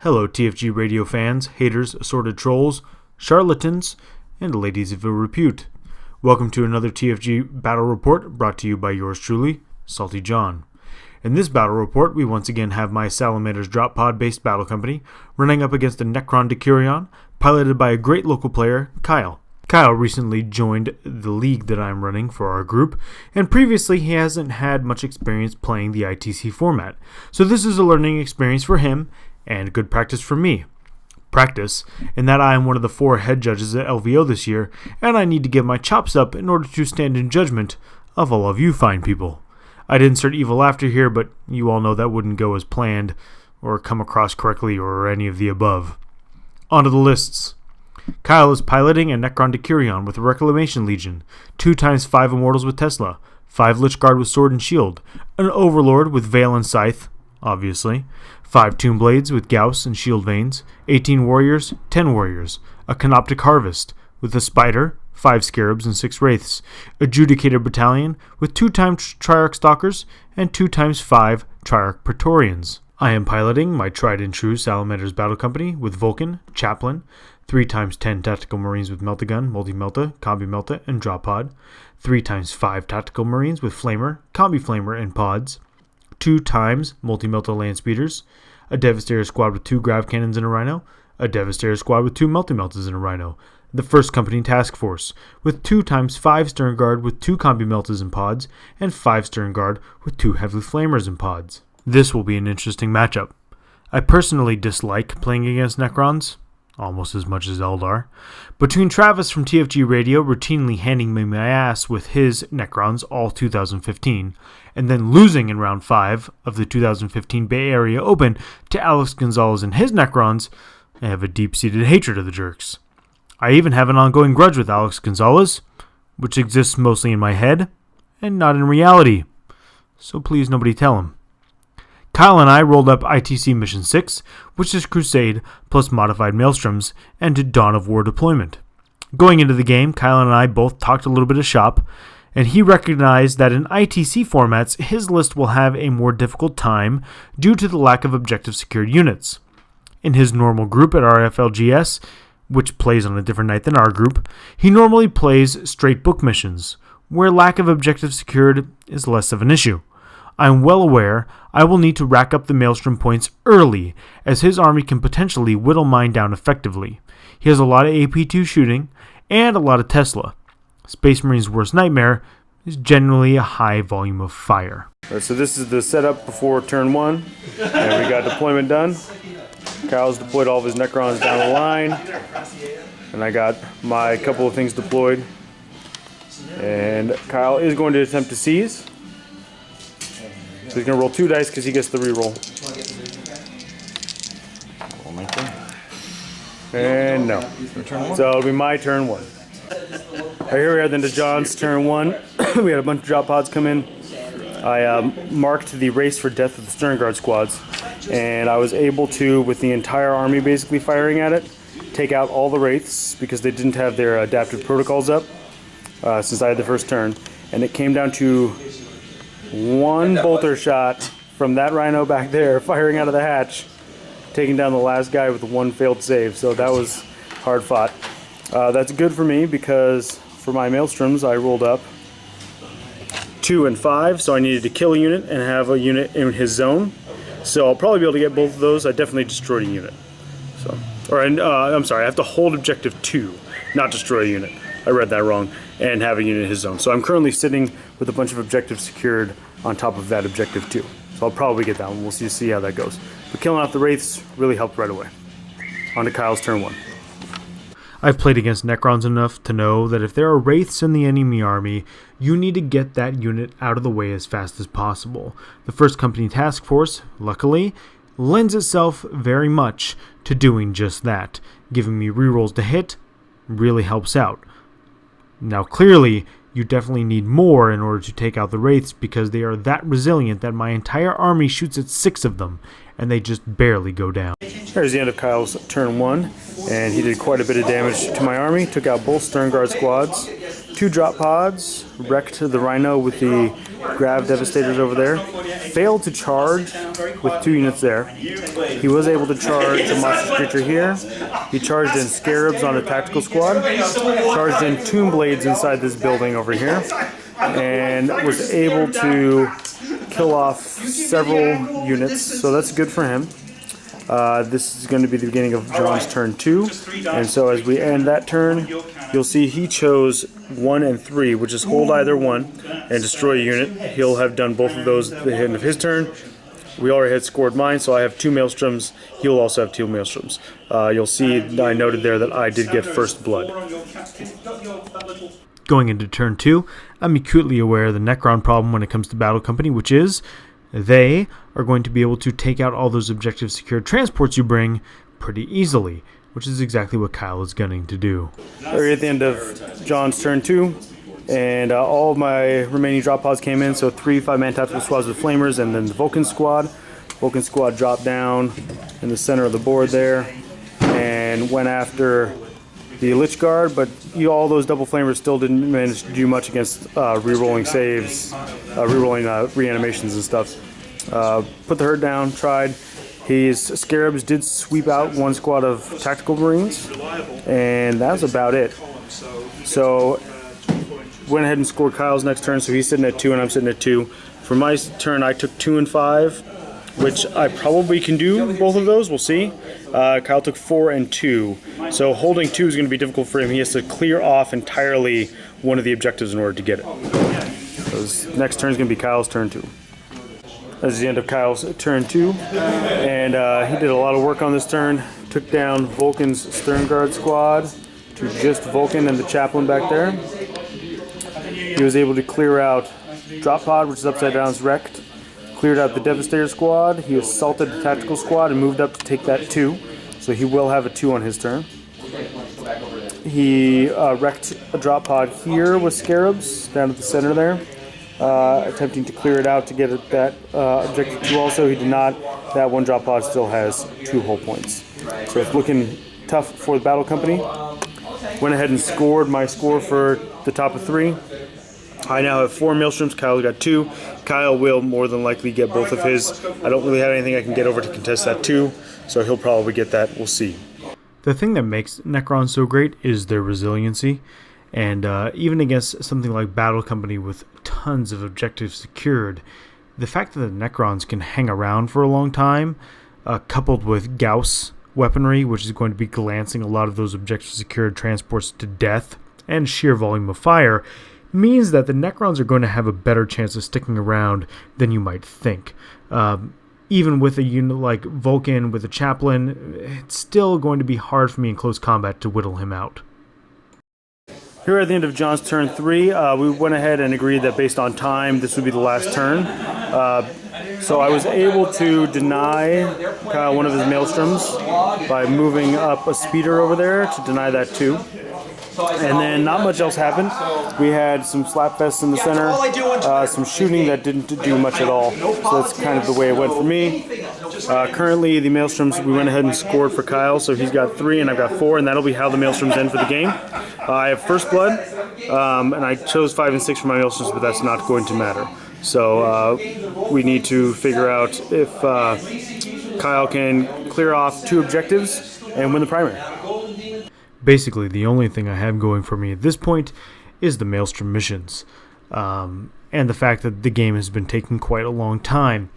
Hello TFG Radio fans, haters, assorted trolls, charlatans, and ladies of ill repute. Welcome to another TFG Battle Report brought to you by yours truly, SaltyJohn. In this battle report, we once again have my Salamanders drop pod based battle company running up against a Necron Decurion piloted by a great local player, Kyle. Kyle recently joined the league that I'm running for our group, and previously he hasn't had much experience playing the ITC format, so this is a learning experience for him and good practice for me. Practice, in that I am one of the 4 head judges at LVO this year, and I need to get my chops up in order to stand in judgment of all of you fine people. I'd insert evil laughter here, but you all know that wouldn't go as planned, or come across correctly, or any of the above. On to the lists. Kyle is piloting a Necron Decurion with a Reclamation Legion, 2x5 Immortals with Tesla, 5 Lich Guard with Sword and Shield, an Overlord with Veil and Scythe, obviously, 5 Tomb Blades with Gauss and Shield Veins, 18 Warriors, 10 Warriors, a Canoptic Harvest with a Spider, 5 Scarabs and 6 Wraiths, Adjudicator Battalion with 2x Triarch Stalkers and 2x5 Triarch Praetorians. I am piloting my tried and true Salamander's Battle Company with Vulcan, Chaplain, 3x10 Tactical Marines with Melt-A-Gun, Multi-Melta, Combi-Melta, and Drop Pod, 3x5 Tactical Marines with Flamer, Combi-Flamer, and Pods, 2x Multi-Melta Land Speeders, a Devastator Squad with 2 Grav Cannons and a Rhino, a Devastator Squad with 2 Multi-Meltas and a Rhino, the 1st Company Task Force with 2x5 Stern Guard with 2 Combi-Meltas and Pods, and 5 Stern Guard with 2 Heavy Flamers and Pods. This will be an interesting matchup. I personally dislike playing against Necrons, almost as much as Eldar. Between Travis from TFG Radio routinely handing me my ass with his Necrons all 2015, and then losing in round 5 of the 2015 Bay Area Open to Alex Gonzalez and his Necrons, I have a deep-seated hatred of the jerks. I even have an ongoing grudge with Alex Gonzalez, which exists mostly in my head, and not in reality. So please nobody tell him. Kyle and I rolled up ITC Mission 6, which is Crusade plus modified Maelstroms, and Dawn of War deployment. Going into the game, Kyle and I both talked a little bit of shop, and he recognized that in ITC formats, his list will have a more difficult time due to the lack of objective secured units. In his normal group at RFLGS, which plays on a different night than our group, he normally plays straight book missions, where lack of objective secured is less of an issue. I'm well aware I will need to rack up the Maelstrom points early, as his army can potentially whittle mine down effectively. He has a lot of AP2 shooting, and a lot of Tesla. Space Marine's worst nightmare is generally a high volume of fire. Alright, so this is the setup before turn 1, and we got deployment done. Kyle's deployed all of his Necrons down the line, and I got my couple of things deployed. And Kyle is going to attempt to seize. So he's going to roll 2 dice because he gets the reroll. And no. So it'll be my turn 1. Alright, here we are then to John's turn 1. We had a bunch of drop pods come in. I marked the race for death of the Stern Guard squads. And I was able to, with the entire army basically firing at it, take out all the Wraiths because they didn't have their adaptive protocols up since I had the first turn. And it came down to 1 bolter shot from that Rhino back there firing out of the hatch, taking down the last guy with 1 failed save. So that was hard fought. That's good for me because for my Maelstroms I rolled up 2 and 5, so I needed to kill a unit and have a unit in his zone. So I'll probably be able to get both of those. I definitely destroyed a unit. I'm sorry, I have to hold objective 2, not destroy a unit. I read that wrong, and have a unit in his zone. So I'm currently sitting with a bunch of objectives secured on top of that objective 2. So I'll probably get that one. We'll see how that goes. But killing off the Wraiths really helped right away. On to Kyle's turn 1. I've played against Necrons enough to know that if there are Wraiths in the enemy army, you need to get that unit out of the way as fast as possible. The 1st Company Task Force, luckily, lends itself very much to doing just that. Giving me rerolls to hit really helps out. Now clearly, you definitely need more in order to take out the Wraiths because they are that resilient that my entire army shoots at 6 of them, and they just barely go down. There's the end of Kyle's turn 1, and he did quite a bit of damage to my army. Took out both Stern Guard squads, 2 2 drop pods, wrecked the Rhino with the Grav Devastators over there, failed to charge with 2 units there. He was able to charge a monster creature here. He charged in Scarabs on a tactical squad, charged in Tomb Blades inside this building over here, and was able to kill off several units, so that's good for him. This is going to be the beginning of John's turn 2, and so as we end that turn, you'll see he chose 1 and 3, which is hold either one and destroy a unit. He'll have done both of those at the end of his turn. We already had scored mine, so I have 2 Maelstroms. He'll also have 2 Maelstroms. You'll see I noted there that I did get first blood. Going into turn 2, I'm acutely aware of the Necron problem when it comes to Battle Company, which is they are going to be able to take out all those objective secured transports you bring pretty easily, which is exactly what Kyle is gunning to do. We're at the end of John's turn 2, and all of my remaining drop pods came in, so 3 5-man tactical squads with flamers, and then the Vulcan squad. Vulcan squad dropped down in the center of the board there, and went after the Lich Guard, but all those double flamers still didn't manage to do much against re-rolling saves, re-rolling reanimations and stuff. Put the herd down, tried. His Scarabs did sweep out 1 squad of tactical marines, and that was about it. So went ahead and scored Kyle's next turn, so he's sitting at 2 and I'm sitting at 2. For my turn, I took 2 and 5, which I probably can do both of those, we'll see. Kyle took 4 and 2, so holding 2 is going to be difficult for him. He has to clear off entirely one of the objectives in order to get it. So his next turn is going to be Kyle's turn 2. That's the end of Kyle's turn 2, and he did a lot of work on this turn. Took down Vulcan's Stern Guard squad to just Vulcan and the Chaplain back there. He was able to clear out Drop Pod, which is upside down, is wrecked. Cleared out the Devastator squad. He assaulted the Tactical squad and moved up to take that 2. So he will have a 2 on his turn. He wrecked a drop pod here with Scarabs down at the center there. Attempting to clear it out to get at that objective 2 also. He did not. That 1 drop pod still has 2 hull points. So it's looking tough for the Battle Company. Went ahead and scored my score for the top of 3. I now have 4 Maelstroms. Kyle got 2. Kyle will more than likely get both of his. I don't really have anything I can get over to contest that 2, so he'll probably get that. We'll see. The thing that makes Necron so great is their resiliency, and even against something like Battle Company with tons of objectives secured, the fact that the Necrons can hang around for a long time, coupled with Gauss weaponry, which is going to be glancing a lot of those objective secured transports to death, and sheer volume of fire, means that the Necrons are going to have a better chance of sticking around than you might think. Even with a unit like Vulcan with a Chaplain, it's still going to be hard for me in close combat to whittle him out. Here at the end of John's turn 3, we went ahead and agreed that based on time, this would be the last turn. So I was able to deny Kyle one of his Maelstroms by moving up a speeder over there to deny that 2. And then not much else happened. We had some slapfests in the center, some shooting that didn't do much at all. So that's kind of the way it went for me. Currently, the Maelstroms, we went ahead and scored for Kyle, so he's got 3 and I've got 4, and that'll be how the Maelstroms end for the game. I have first blood, and I chose 5 and 6 for my Maelstroms, but that's not going to matter. So we need to figure out if Kyle can clear off 2 objectives and win the primary. Basically, the only thing I have going for me at this point is the Maelstrom missions, and the fact that the game has been taking quite a long time.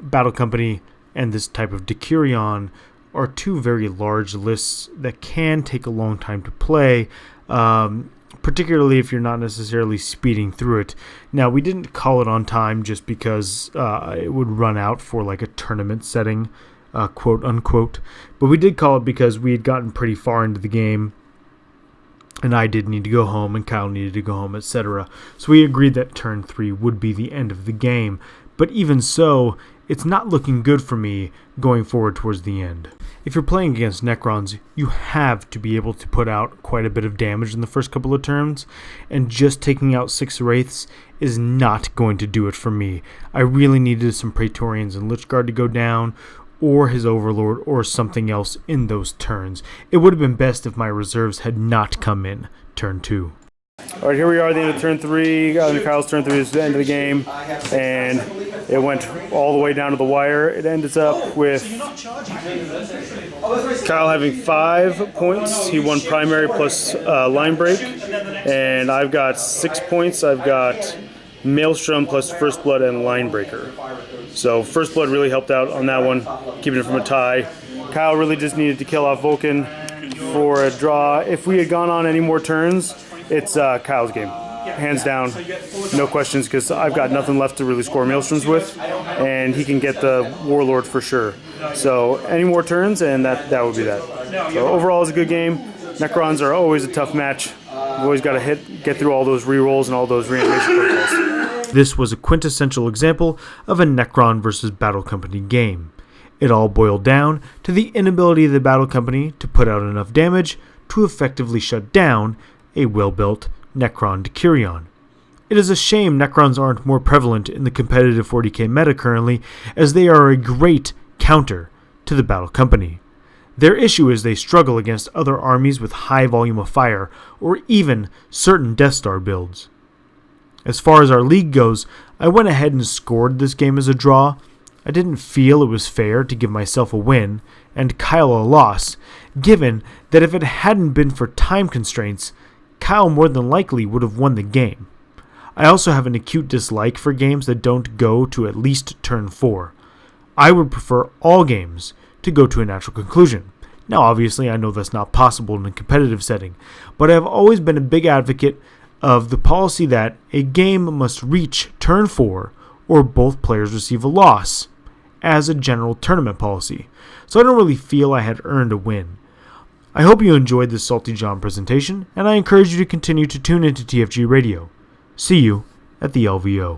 Battle Company and this type of Decurion are 2 very large lists that can take a long time to play, particularly if you're not necessarily speeding through it. Now, we didn't call it on time just because it would run out for like a tournament setting, quote unquote, but we did call it because we had gotten pretty far into the game and I did need to go home and Kyle needed to go home, etc. So we agreed that turn 3 would be the end of the game, but even so, it's not looking good for me going forward towards the end. If you're playing against Necrons, you have to be able to put out quite a bit of damage in the first couple of turns, and just taking out 6 Wraiths is not going to do it for me. I really needed some Praetorians and Lich Guard to go down, or his Overlord, or something else in those turns. It would have been best if my reserves had not come in turn 2. All right, here we are at the end of turn 3. Kyle's turn 3 is the end of the game, and it went all the way down to the wire. It ends up with Kyle having 5 points. He won primary plus line break, and I've got 6 points. I've got Maelstrom plus First Blood and line breaker. So First Blood really helped out on that one, keeping it from a tie. Kyle really just needed to kill off Vulcan for a draw. If we had gone on any more turns, it's Kyle's game, hands down, no questions, because I've got nothing left to really score Maelstroms with, and he can get the Warlord for sure. So any more turns, and that would be that. So overall, it's a good game. Necrons are always a tough match. You've always got to get through all those rerolls and all those reanimation protocols. This was a quintessential example of a Necron versus Battle Company game. It all boiled down to the inability of the Battle Company to put out enough damage to effectively shut down a well-built Necron Decurion. It is a shame Necrons aren't more prevalent in the competitive 40k meta currently, as they are a great counter to the Battle Company. Their issue is they struggle against other armies with high volume of fire, or even certain Death Star builds. As far as our league goes, I went ahead and scored this game as a draw. I didn't feel it was fair to give myself a win, and Kyle a loss, given that if it hadn't been for time constraints, Kyle more than likely would have won the game. I also have an acute dislike for games that don't go to at least turn 4. I would prefer all games to go to a natural conclusion. Now obviously I know that's not possible in a competitive setting, but I have always been a big advocate of the policy that a game must reach turn 4 or both players receive a loss, as a general tournament policy, so I don't really feel I had earned a win. I hope you enjoyed this SaltyJohn presentation, and I encourage you to continue to tune into TFG Radio. See you at the LVO.